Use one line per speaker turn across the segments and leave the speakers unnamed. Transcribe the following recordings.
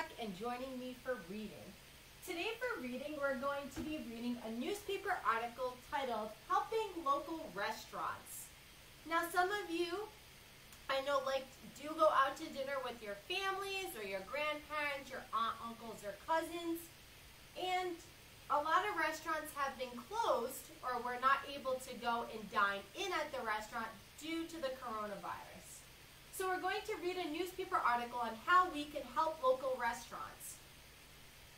back and joining me for reading. Today for reading, we're going to be reading a newspaper article titled Helping Local Restaurants. Now some of you, I know, do go out to dinner with your families or your grandparents, your aunt, uncles, or cousins, and a lot of restaurants have been closed or were not able to go and dine in at the restaurant due to the coronavirus. So we're going to read a newspaper article on how we can help local restaurants.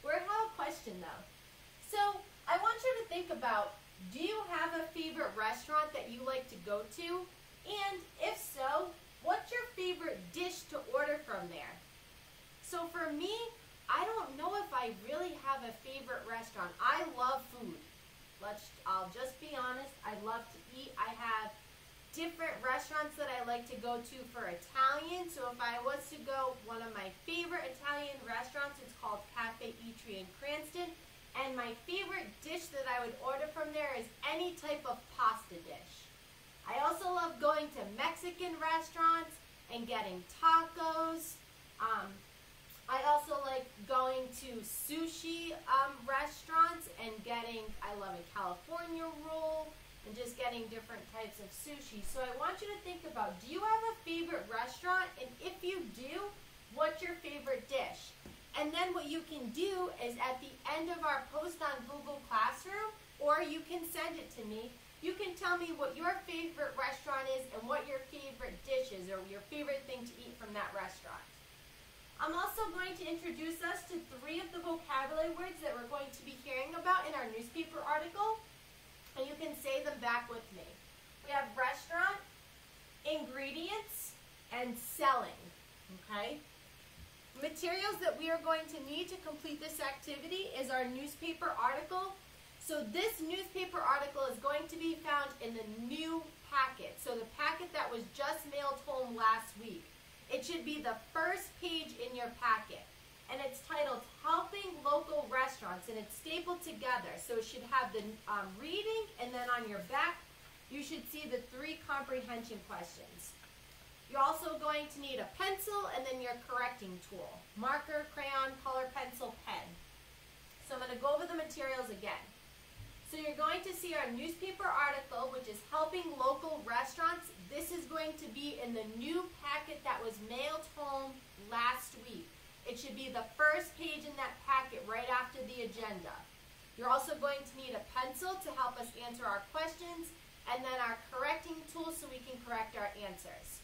We have a question though. So I want you to think about, do you have a favorite restaurant that you like to go to? And if so, what's your favorite dish to order from there? So for me, I don't know if I really have a favorite restaurant. I love food. I'll just be honest, I love to eat. I have different restaurants that I like to go to for Italian. So if I was to go, one of my favorite Italian restaurants, it's called Cafe Eatery in Cranston. And my favorite dish that I would order from there is any type of pasta dish. I also love going to Mexican restaurants and getting tacos. I also like going to sushi restaurants and I love a California roll and just getting different types of sushi. So I want you to think about, do you have a favorite restaurant? And if you do, what's your favorite dish? And then what you can do is at the end of our post on Google Classroom, or you can send it to me, you can tell me what your favorite restaurant is and what your favorite dish is or your favorite thing to eat from that restaurant. I'm also going to introduce us to 3 of the vocabulary words that we're going to be hearing about in our newspaper article, and you can say them back with me. We have restaurant, ingredients, and selling, okay? Materials that we are going to need to complete this activity is our newspaper article. So this newspaper article is going to be found in the new packet. So the packet that was just mailed home last week. It should be the first page in your packet. And it's titled Helping Local Restaurants, and it's stapled together. So it should have the reading, and then on your back, you should see the 3 comprehension questions. You're also going to need a pencil and then your correcting tool. Marker, crayon, color pencil, pen. So I'm going to go over the materials again. So you're going to see our newspaper article, which is Helping Local Restaurants. This is going to be in the new packet that was mailed home last week. It should be the first page in that packet right after the agenda. You're also going to need a pencil to help us answer our questions, and then our correcting tool so we can correct our answers.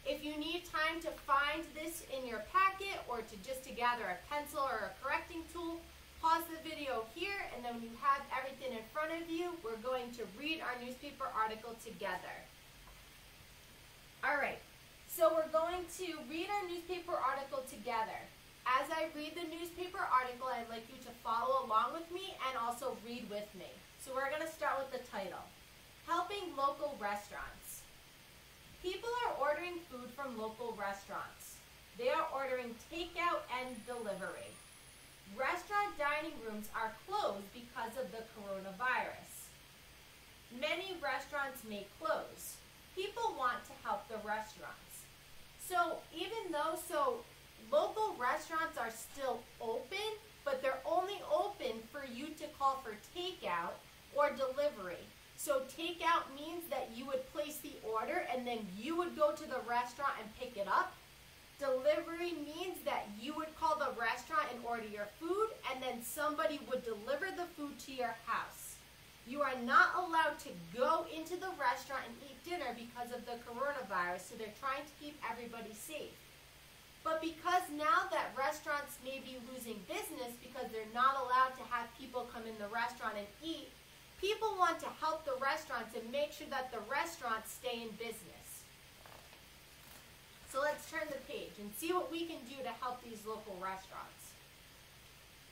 If you need time to find this in your packet or to gather a pencil or a correcting tool, pause the video here, and then when you have everything in front of you, we're going to read our newspaper article together. All right, so we're going to read our newspaper article together. As I read the newspaper article, I'd like you to follow along with me and also read with me. So we're going to start with the title, Helping Local Restaurants. People are ordering food from local restaurants. They are ordering takeout and delivery. Restaurant dining rooms are closed because of the coronavirus. Many restaurants may close. People want to help the restaurants. So local restaurants are still open, but they're only open for you to call for takeout or delivery. So takeout means that you would place the order and then you would go to the restaurant and pick it up. Delivery means that you would call the restaurant and order your food, and then somebody would deliver the food to your house. You are not allowed to go into the restaurant and eat dinner because of the coronavirus, so they're trying to keep everybody safe. But because now that restaurants may be losing business because they're not allowed to have people come in the restaurant and eat, people want to help the restaurants and make sure that the restaurants stay in business. So let's turn the page and see what we can do to help these local restaurants.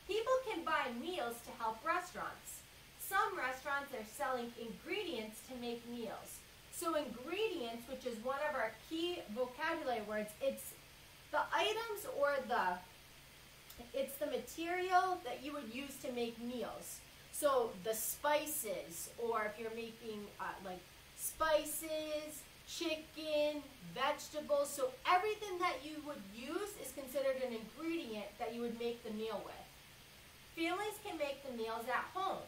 People can buy meals to help restaurants. Some restaurants are selling ingredients to make meals. So ingredients, which is one of our key vocabulary words, it's the items or it's the material that you would use to make meals. So the spices, or if you're making spices, chicken, vegetables. So everything that you would use is considered an ingredient that you would make the meal with. Families can make the meals at home.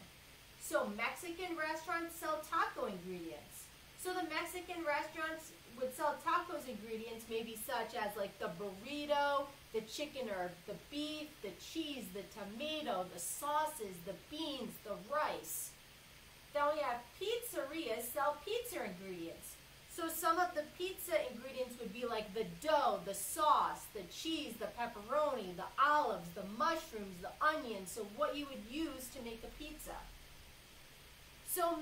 So Mexican restaurants sell taco ingredients. So the Mexican restaurants would sell tacos ingredients maybe such as like the burrito, the chicken or the beef, the cheese, the tomato, the sauces, the beans, the rice. Then we have pizzerias sell pizza ingredients. So some of the pizza ingredients would be like the dough, the sauce, the cheese, the pepperoni, the olives, the mushrooms, the onions. So what you would use to make a pizza. So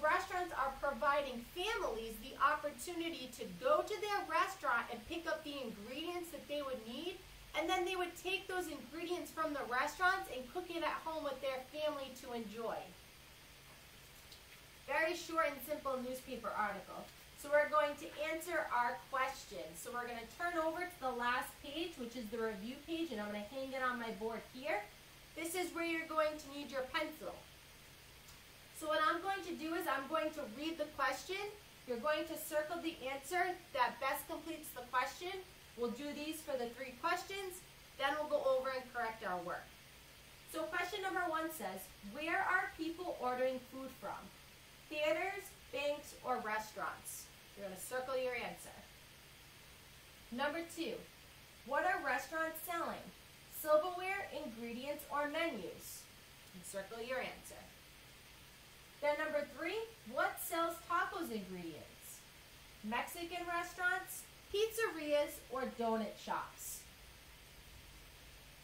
restaurants are providing families the opportunity to go to their restaurant and pick up the ingredients that they would need, and then they would take those ingredients from the restaurants and cook it at home with their family to enjoy. Very short and simple newspaper article. So we're going to answer our questions. So we're going to turn over to the last page, which is the review page, and I'm going to hang it on my board here. This is where you're going to need your pencil. So what I'm going to do is I'm going to read the question. You're going to circle the answer that best completes the question. We'll do these for the 3 questions. Then we'll go over and correct our work. So question number 1 says, where are people ordering food from? Theaters, banks, or restaurants? You're going to circle your answer. Number 2, what are restaurants selling? Silverware, ingredients, or menus? And circle your answer. Then number 3, what sells tacos ingredients? Mexican restaurants, pizzerias, or donut shops?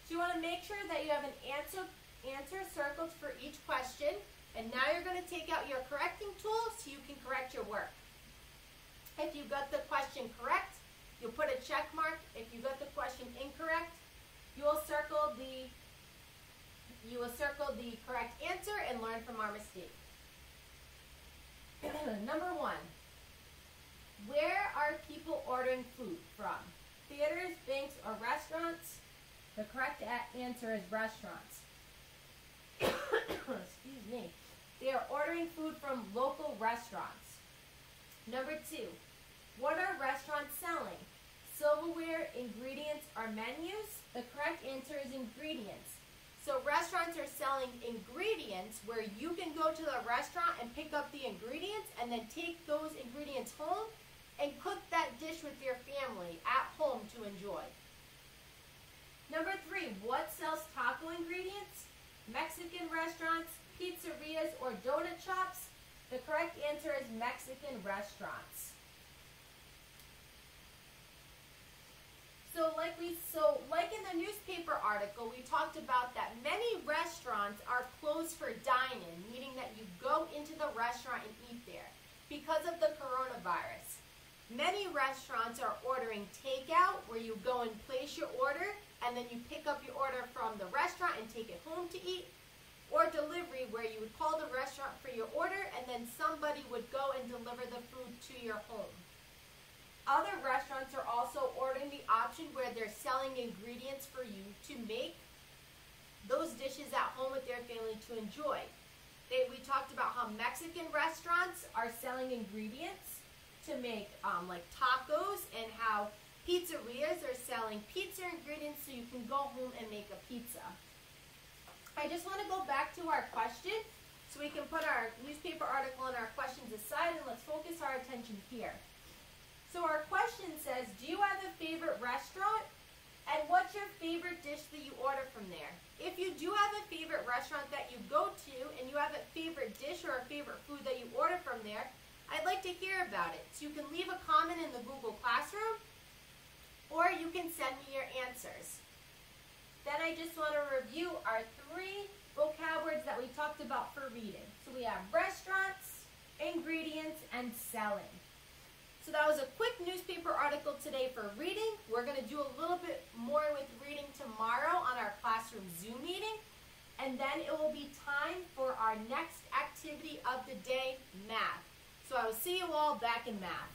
So you want to make sure that you have an answer circled for each question. And now you're going to take out your correcting tool so you can correct your work. If you got the question correct, you'll put a check mark. If you got the question incorrect, you will circle the correct answer and learn from our mistake. Number 1, where are people ordering food from? Theaters, banks, or restaurants? The correct answer is restaurants. Excuse me. They are ordering food from local restaurants. Number 2, what are restaurants selling? Silverware, ingredients, or menus? The correct answer is ingredients. So restaurants are selling ingredients where you can go to the restaurant and pick up the ingredients and then take those ingredients home and cook that dish with your family at home to enjoy. Number 3, what sells taco ingredients? Mexican restaurants, pizzerias, or donut shops? The correct answer is Mexican restaurants. So like in the newspaper article, we talked about that many restaurants are closed for dine-in, meaning that you go into the restaurant and eat there because of the coronavirus. Many restaurants are ordering takeout, where you go and place your order, and then you pick up your order from the restaurant and take it home to eat, or delivery, where you would call the restaurant for your order, and then somebody would go and deliver the food to your home. Other restaurants are also ordering the option where they're selling ingredients for you to make those dishes at home with their family to enjoy. We talked about how Mexican restaurants are selling ingredients to make like tacos, and how pizzerias are selling pizza ingredients so you can go home and make a pizza. I just want to go back to our question so we can put our newspaper article and our questions aside, and let's focus our attention here. So our question says, do you have a favorite restaurant? And what's your favorite dish that you order from there? If you do have a favorite restaurant that you go to and you have a favorite dish or a favorite food that you order from there, I'd like to hear about it. So you can leave a comment in the Google Classroom, or you can send me your answers. Then I just want to review our 3 vocab words that we talked about for reading. So we have restaurants, ingredients, and selling. So that was a quick newspaper article today for reading. We're going to do a little bit more with reading tomorrow on our classroom Zoom meeting. And then it will be time for our next activity of the day, math. So I will see you all back in math.